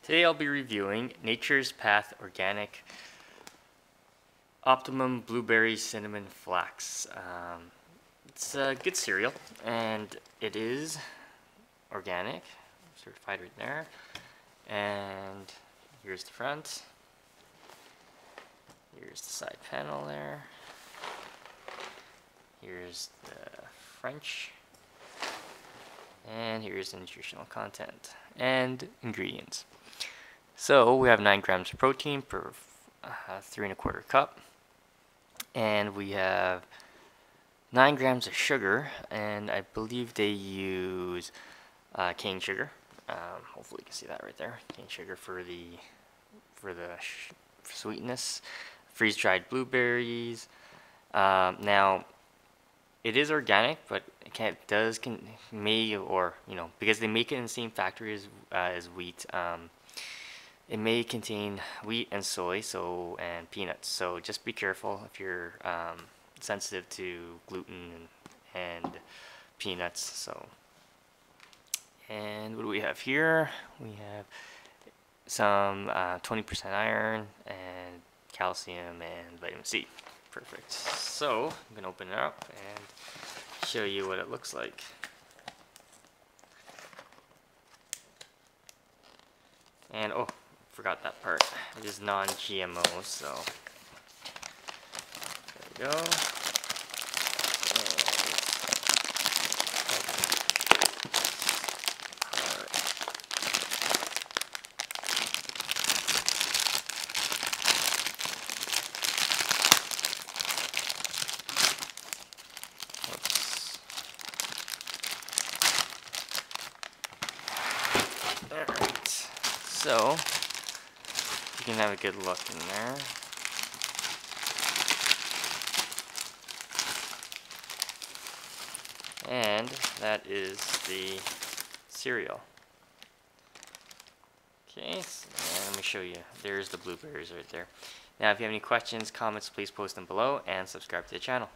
Today I'll be reviewing Nature's Path Organic Optimum Blueberry Cinnamon Flax. It's a good cereal and it is organic, certified right there. And here's the front. Here's the side panel there. Here's the French. And here's the nutritional content and ingredients. So we have 9 grams of protein per 3 1/4 cup, and we have 9 grams of sugar, and I believe they use cane sugar. Hopefully you can see that right there, cane sugar for the sweetness. Freeze-dried blueberries. Now it is organic, but because they make it in the same factory as wheat. It may contain wheat and soy, and peanuts. So just be careful if you're sensitive to gluten and peanuts. And what do we have here? We have some 20% iron and calcium and vitamin C. Perfect. So I'm gonna open it up and show you what it looks like. And oh, forgot that part. It is non-GMO, so there we go. Alright, so you can have a good look in there. And that is the cereal. Okay, so let me show you. There's the blueberries right there. Now if you have any questions, comments, please post them below and subscribe to the channel.